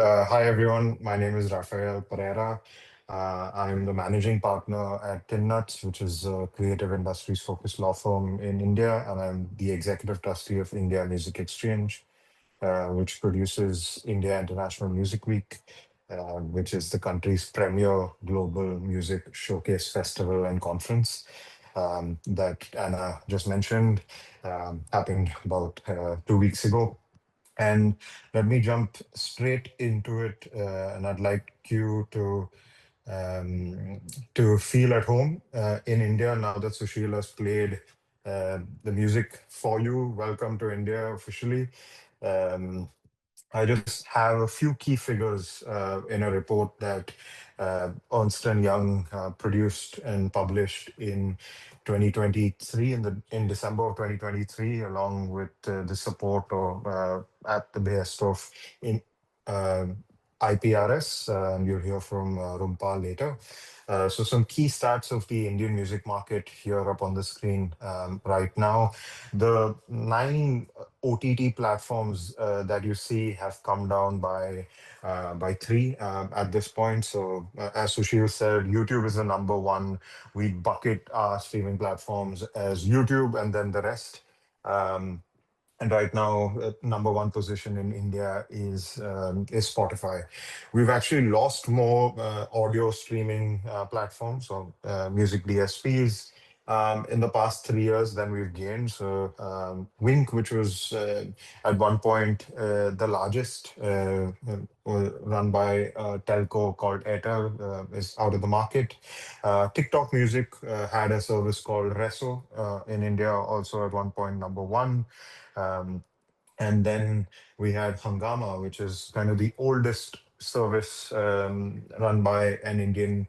Hi, everyone. My name is Rafael Pereira. I'm the managing partner at Nuts, which is a creative industries focused law firm in India, and I'm the executive trustee of India Music Exchange, which produces India International Music Week, which is the country's premier global music showcase festival and conference that Anna just mentioned, happened about 2 weeks ago. And let me jump straight into it. And I'd like you to feel at home in India now that Sushil has played the music for you. Welcome to India officially. Um, I just have a few key figures in a report that Ernst& Young produced and published in 2023, in December of 2023, along with the support of at the behest of in uh, IPRS. You'll hear from Rumpal later. So some key stats of the Indian music market here up on the screen right now. The 9 OTT platforms that you see have come down by 3 at this point. So as Sushil said, YouTube is the number one. We bucket our streaming platforms as YouTube and then the rest. Um, and right now, number one position in India is Spotify. We've actually lost more audio streaming platforms or music DSPs in the past 3 years than we've gained. So Wink, which was at one point the largest, run by a telco called Airtel, is out of the market. TikTok Music had a service called Reso in India, also at one point number one. Um, and then we had Hangama, which is kind of the oldest service run by an Indian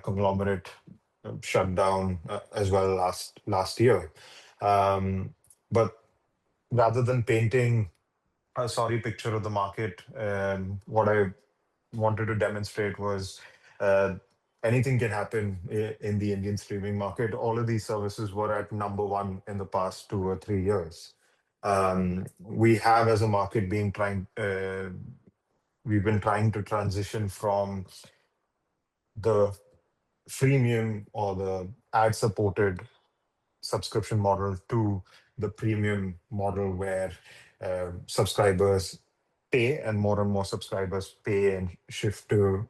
conglomerate, shut down as well last year. Um, but rather than painting a sorry picture of the market, what I wanted to demonstrate was uh, anything can happen in the Indian streaming market. All of these services were at number one in the past 2 or 3 years. We have, as a market, we've been trying to transition from the freemium or the ad supported subscription model to the premium model where subscribers pay, and more subscribers pay and shift to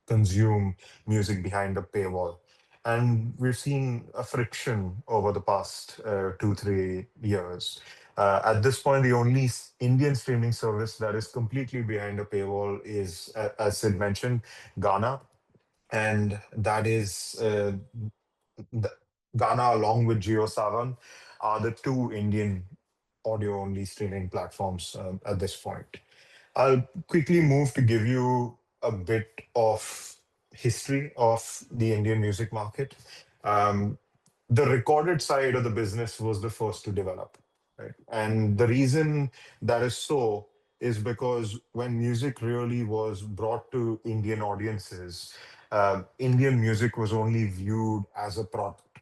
consume music behind a paywall. And we've seen a friction over the past 2, 3 years. At this point, the only Indian streaming service that is completely behind a paywall is, as Sid mentioned, Ghana. And that is the, Ghana, along with JioSaavn, are the two Indian audio only streaming platforms at this point. I'll quickly move to give you a bit of history of the Indian music market. Um, the recorded side of the business was the first to develop, right? And the reason that is so is because when music really was brought to Indian audiences, Indian music was only viewed as a product.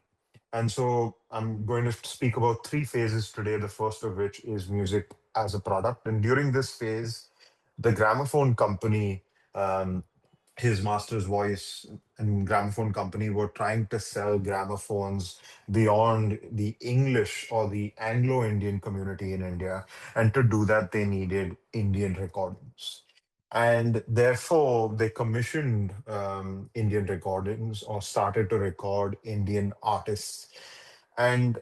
And so I'm going to speak about 3 phases today, the first of which is music as a product. And during this phase, the gramophone company, um, his master's voice and gramophone company were trying to sell gramophones beyond the English or the Anglo-Indian community in India. And to do that, they needed Indian recordings. And therefore, they commissioned Indian recordings or started to record Indian artists. And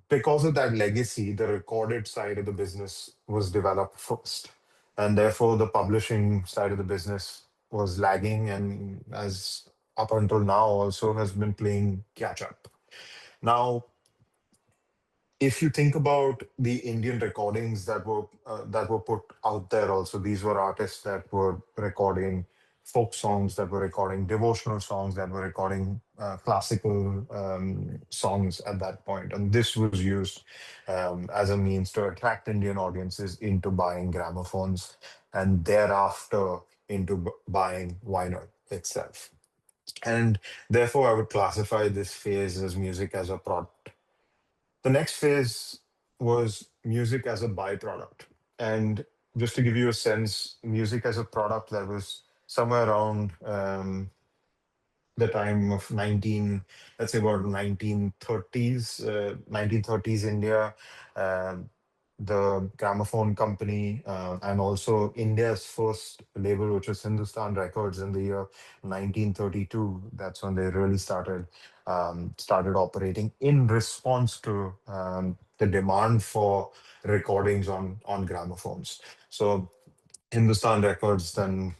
because of that legacy, the recorded side of the business was developed first. And therefore, the publishing side of the business was lagging, and as up until now, also has been playing catch up. Now, if you think about the Indian recordings that were put out there, also these were artists that were recording folk songs, that were recording devotional songs, that were recording classical songs at that point, and this was used as a means to attract Indian audiences into buying gramophones, and thereafter into buying vinyl itself. And therefore, I would classify this phase as music as a product. The next phase was music as a byproduct. And just to give you a sense, music as a product that was somewhere around the time of let's say about 1930s, 1930s India, um, the gramophone company, and also India's first label, which was Hindustan Records in the year 1932. That's when they really started operating in response to the demand for recordings on gramophones. So Hindustan Records then,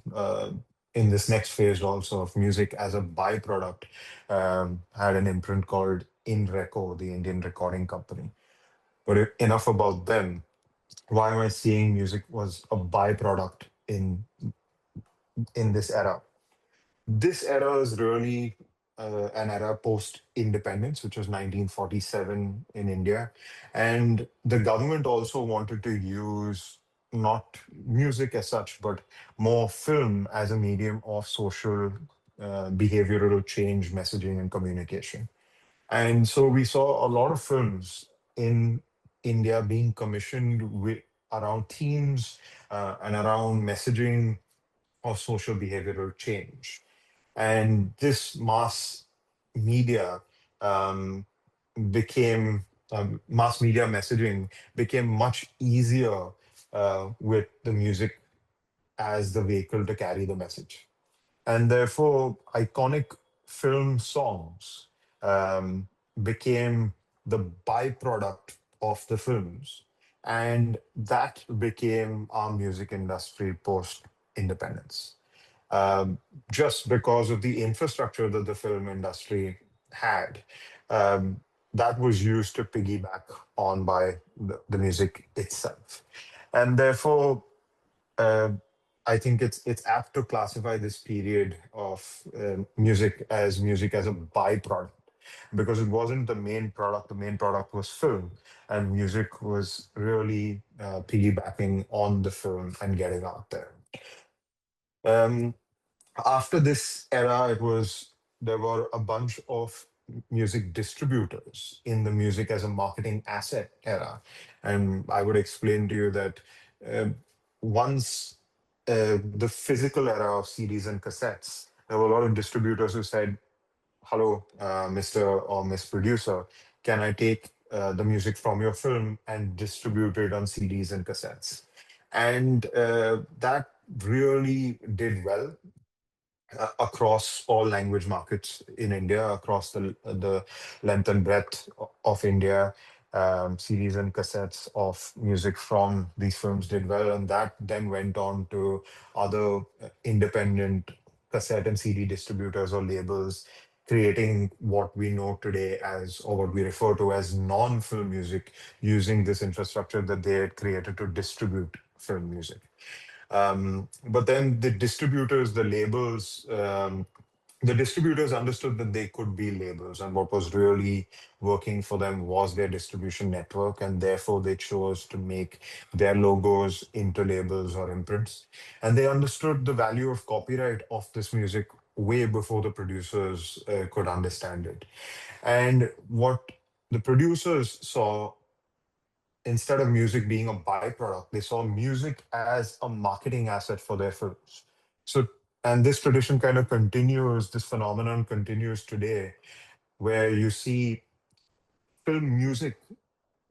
in this next phase also of music as a byproduct, had an imprint called Inreco, the Indian Recording Company. But enough about them. Why am I saying music was a byproduct in this era? This era is really an era post independence, which was 1947 in India. And the government also wanted to use not music as such, but more film as a medium of social behavioral change, messaging, and communication. And so we saw a lot of films in India being commissioned around themes and around messaging of social behavioral change. And this mass media um, became mass media messaging became much easier with the music as the vehicle to carry the message, and therefore iconic film songs um, became the byproduct of the films, and that became our music industry post independence, um, just because of the infrastructure that the film industry had. Um, that was used to piggyback on by the music itself. And therefore, uh, I think it's apt to classify this period of music as a byproduct, because it wasn't the main product. The main product was film, and music was really piggybacking on the film and getting out there. Um, After this era, there were a bunch of music distributors in the music as a marketing asset era, and I would explain to you that uh, once the physical era of CDs and cassettes, there were a lot of distributors who said, "Hello, Mr. or Miss Producer, can I take the music from your film and distribute it on CDs and cassettes?" And that really did well across all language markets in India, across the length and breadth of India. CDs and cassettes of music from these films did well, and that then went on to other independent cassette and CD distributors or labels, creating what we know today as, or what we refer to as non-film music, using this infrastructure that they had created to distribute film music. But then the distributors, the distributors understood that they could be labels, and what was really working for them was their distribution network, and therefore they chose to make their logos into labels or imprints. And they understood the value of copyright of this music way before the producers could understand it. And what the producers saw, instead of music being a byproduct, they saw music as a marketing asset for their films. So, and this tradition kind of continues, this phenomenon continues today, where you see film music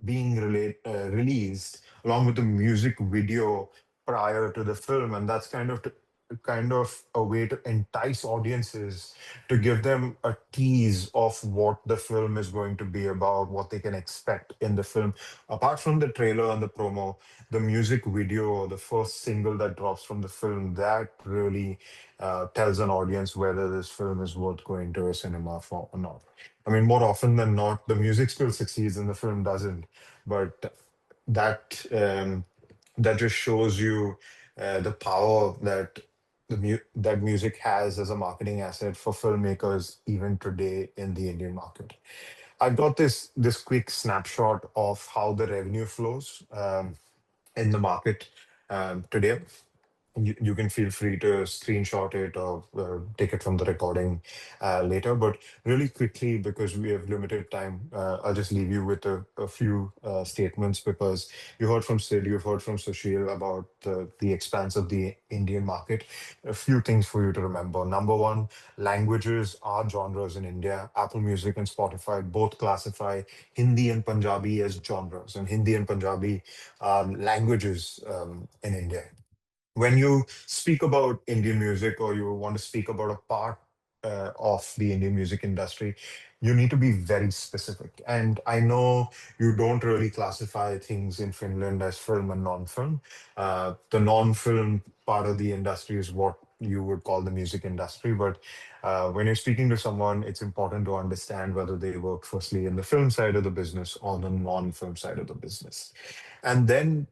being released along with the music video prior to the film, and that's kind of a way to entice audiences, to give them a tease of what the film is going to be about, what they can expect in the film. Apart from the trailer and the promo, the music video or the first single that drops from the film, that really tells an audience whether this film is worth going to a cinema for or not. I mean, more often than not, the music still succeeds and the film doesn't. But that that just shows you the power that that music has as a marketing asset for filmmakers even today in the Indian market. I've got this quick snapshot of how the revenue flows in the market today. you can feel free to screenshot it or take it from the recording later. But really quickly, because we have limited time, I'll just leave you with a few statements, because you heard from Sid, you've heard from Sushil about the expanse of the Indian market. A few things for you to remember. Number one, languages are genres in India. Apple Music and Spotify both classify Hindi and Punjabi as genres, and Hindi and Punjabi are languages in India. When you speak about Indian music, or you want to speak about a part of the Indian music industry, you need to be very specific. And I know you don't really classify things in Finland as film and non-film. The non-film part of the industry is what you would call the music industry. But when you're speaking to someone, it's important to understand whether they work firstly in the film side of the business or the non-film side of the business. And then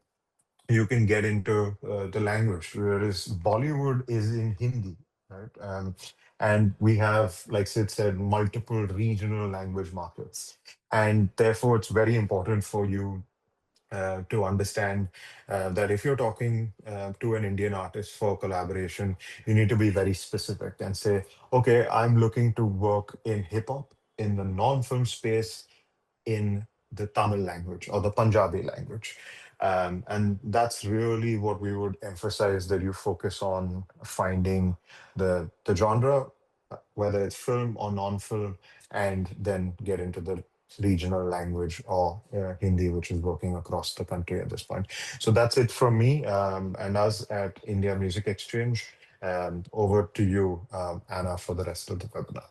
you can get into the language, whereas Bollywood is in Hindi, right? And we have, like Sid said, multiple regional language markets. And therefore, it's very important for you to understand that if you're talking to an Indian artist for collaboration, you need to be very specific and say, okay, I'm looking to work in hip hop, in the non film space, in the Tamil language or the Punjabi language. And that's really what we would emphasize, that you focus on finding the genre, whether it's film or non-film, and then get into the regional language or Hindi, which is working across the country at this point. So that's it from me and us at India Music Exchange. Over to you, Anna, for the rest of the webinar.